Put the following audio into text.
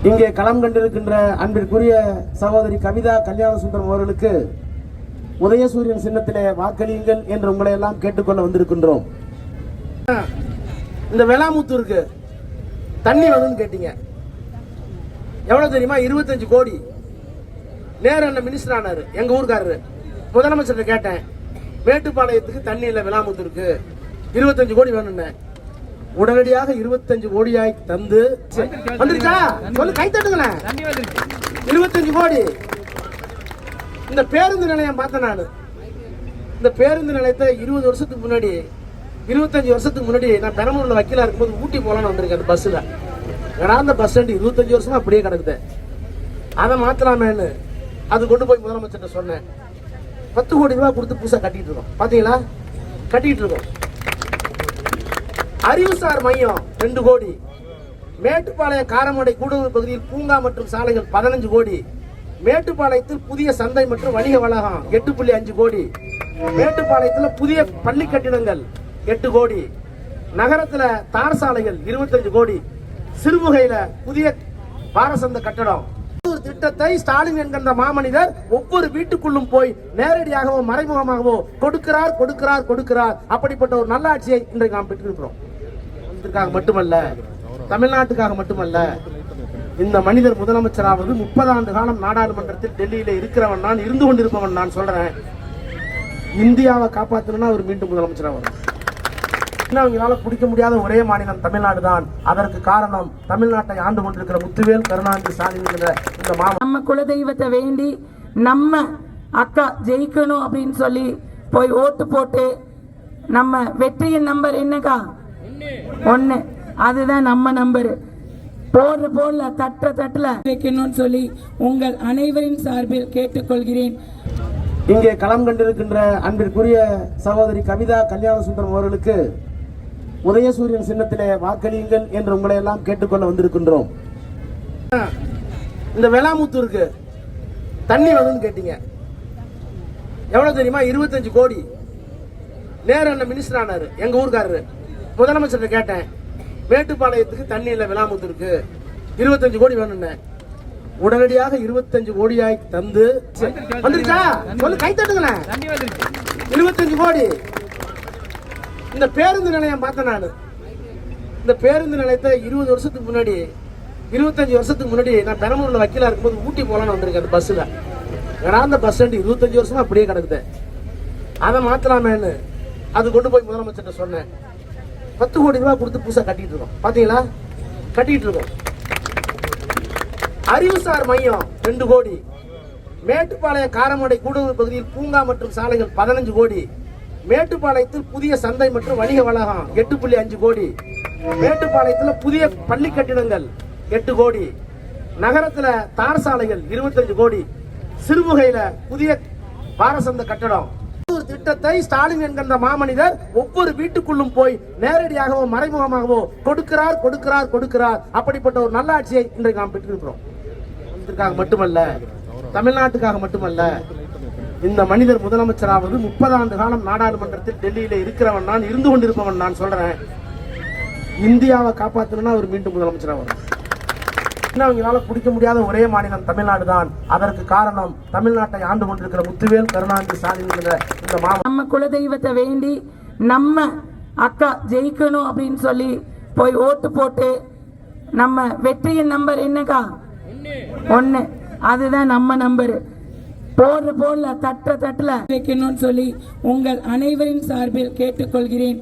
இங்கே களம் கண்டிருக்கின்ற அன்பிற்குரிய சகோதரி கவிதா கல்யாண சுந்தரம் அவர்களுக்கு உதயசூரியன் சின்னத்திலே வாக்களியுங்கள் என்று உங்களை எல்லாம் கேட்டுக்கொள்ள வந்திருக்கின்றோம். இந்த வெளாமுத்தூருக்கு தண்ணி வரும்னு கேட்டீங்க. எவ்வளவு தெரியுமா? 25 கோடி. நேரு அண்ணன் மினிஸ்டர் ஆனாரு, எங்க ஊருக்காரரு. முதலமைச்சர் கேட்டேன், மேட்டுப்பாளையத்துக்கு தண்ணி இல்லை, வெளாமுத்தூருக்கு 25 கோடி வேணும்னு. உடனடியாக 25 கோடியாய் தந்து வந்துருச்சா? சொல்லு, கை தட்டுங்களேன். 25 கோடி. இந்த பேருந்து நிலையம் பார்த்தேன் நான். இந்த பேருந்து நிலையத்தை 20 வருஷத்துக்கு முன்னாடி, 25 வருஷத்துக்கு முன்னாடி நான் பெரம்பலூர்ல வக்கீலா இருக்கும்போது ஊட்டி போலான்னு வந்திருக்கேன் அந்த பஸ்ல. ஏன்னா அந்த பஸ் ஸ்டாண்ட் 25 வருஷமா அப்படியே கிடக்குது. அதை மாத்தலாமேன்னு அது கொண்டு போய் முதலமைச்சர்கிட்ட சொன்னேன். 10 கோடி ரூபாய் கொடுத்து புதுசா கட்டிட்டு இருக்கோம். பாத்தீங்களா? கட்டிட்டு இருக்கோம். அறிவுசார் மையம் 2 கோடி. மேட்டுப்பாளையம் காரமடை கூடுதல் பகுதியில் பூங்கா மற்றும் சாலைகள் 15 கோடி. மேட்டுப்பாளையத்தில் புதிய சந்தை மற்றும் வணிக வளாகம் 8.5 கோடி. மேட்டுப்பாளையத்தில் புதிய பள்ளி கட்டிடங்கள் 8 கோடி. நகரத்துல தார் சாலைகள் 25 கோடி. சிறுமுகையில புதிய பாரசந்த கட்டடம். ஒரு திட்டத்தை ஸ்டாலின் என்கின்ற மாமனிதர் ஒவ்வொரு வீட்டுக்குள்ளும் போய் நேரடியாகவோ மறைமுகமாகவோ கொடுக்கிறார் கொடுக்கிறார் கொடுக்கிறார். அப்படிப்பட்ட ஒரு நல்ல ஆட்சியை இன்றைக்கு நாம் பெற்றிருக்கிறோம். மட்டுமல்ல, தமிழ்நாட்டுக்காக மட்டுமல்ல, இந்த மனிதர் முதலமைச்சராவது 30 ஆண்டு காலம் நாடாளுமன்றத்தில் டெல்லியில இருக்கிறவன் நான், இருந்து கொண்டிருப்பவன் நான் சொல்றேன். இந்தியாவை காப்பாற்றணும்னா அவர் மீண்டும் முதலமைச்சராக வரும். அவங்களால பிடிக்க முடியாத ஒரே மாநிலம் தமிழ்நாடு தான். அதற்கு காரணம் தமிழ்நாட்டை ஆண்டு கொண்டிருக்கிற முத்துவேல் கருணாநிதி ஸ்டாலின் இந்த நம்ம குலதெய்வத்தை வேண்டி நம்ம அக்கா ஜெயிக்கணும் அப்படின்னு சொல்லி போய் ஓட்டு போட்டு நம்ம வெற்றியின் நம்பர் என்னக்கா? 1. அதுதான் நம்ம நம்பர். போடல தட்டுல வைக்கணும்னு சொல்லி உங்கள் அனைவரின் சார்பில் கேட்டுக்கொள்கிறேன். இங்கே களம் கண்டிருக்கின்ற அன்பிற்குரிய சகோதரி கவிதா கல்யாண சுந்தரம் அவர்களுக்கு உதயசூரியன் சின்னத்திலே வாக்களியுங்கள் என்று உங்களை எல்லாம் கேட்டுக்கொள்ள வந்திருக்கின்றோம். இந்த வெளாமுத்தூருக்கு தண்ணி வரும்னு கேட்டீங்க. எவ்வளவு தெரியுமா? 25 கோடி. நேரு அண்ணன் மினிஸ்டர் ஆனாரு, எங்க ஊருக்காரரு. முதலமைச்சர் கேட்டேன், மேட்டுப்பாளையத்துக்கு தண்ணி இல்லை, வெளாமுத்தூருக்கு 25 கோடி வேணும்னு. உடனடியாக 25 கோடியாய் தந்து வந்துருச்சா? சொல்லு, கை தட்டுங்களேன். 25 கோடி. இந்த பேருந்து நிலையம் பார்த்தேன் நான். இந்த பேருந்து நிலையத்தை 20 வருஷத்துக்கு முன்னாடி, 25 வருஷத்துக்கு முன்னாடி நான் பெரம்பலூர்ல வக்கீலா இருக்கும்போது ஊட்டி போலான்னு வந்திருக்கேன் அந்த பஸ்ல. ஏன்னா அந்த பஸ் ஸ்டாண்ட் 25 வருஷமா அப்படியே கிடக்குது. அதை மாத்தலாமேன்னு அது கொண்டு போய் முதலமைச்சர்கிட்ட சொன்னேன். 10 கோடி ரூபாய் கொடுத்து புதுசா கட்டிட்டு இருக்கோம். பாத்தீங்களா? கட்டிட்டு இருக்கோம். அறிவுசார் மையம் 2 கோடி. மேட்டுப்பாளையம் காரமடை கூடுதல் பகுதியில் பூங்கா மற்றும் சாலைகள் 15 கோடி. மேட்டுப்பாளையத்தில் புதிய சந்தை மற்றும் வணிக வளாகம் 8.5 கோடி. மேட்டுப்பாளையத்தில் புதிய பள்ளி கட்டிடங்கள் 8 கோடி. நகரத்துல தார் சாலைகள் 25 கோடி. சிறுமுகையில புதிய பாரசந்த கட்டடம். ஒரு திட்டத்தை ஸ்டாலின் என்கின்ற மாமனிதர் ஒவ்வொரு வீட்டுக்குள்ளும் போய் நேரடியாகவோ மறைமுகமாகவோ கொடுக்கிறார் கொடுக்கிறார் கொடுக்கிறார். அப்படிப்பட்ட ஒரு நல்ல ஆட்சியை இன்றைக்கு நாம் பெற்றிருக்கிறோம். மட்டுமல்ல, தமிழ்நாட்டுக்காக மட்டுமல்ல, இந்த மனிதர் முதலமைச்சராவது 30 ஆண்டு காலம் நாடாளுமன்றத்தில் டெல்லியில இருக்கிறவன் நான், இருந்து கொண்டிருப்பவன் நான் சொல்றேன். இந்தியாவை காப்பாற்றணும்னா அவர் மீண்டும் முதலமைச்சராக வரும். அவங்களால பிடிக்க முடியாத ஒரே மாநிலம் தமிழ்நாடு தான். அதற்கு காரணம் தமிழ்நாட்டை ஆண்டு கொண்டிருக்கிற முத்துவேல் கருணாநிதி ஸ்டாலின் இந்த நம்ம குலதெய்வத்தை வேண்டி நம்ம அக்கா ஜெயிக்கணும் அப்படின்னு சொல்லி போய் ஓட்டு போட்டு நம்ம வெற்றியின் நம்பர் என்னக்கா? 1. அதுதான் நம்ம நம்பர். போடல தட்டுல வைக்கணும்னு சொல்லி உங்கள் அனைவரின் சார்பில் கேட்டுக்கொள்கிறேன்.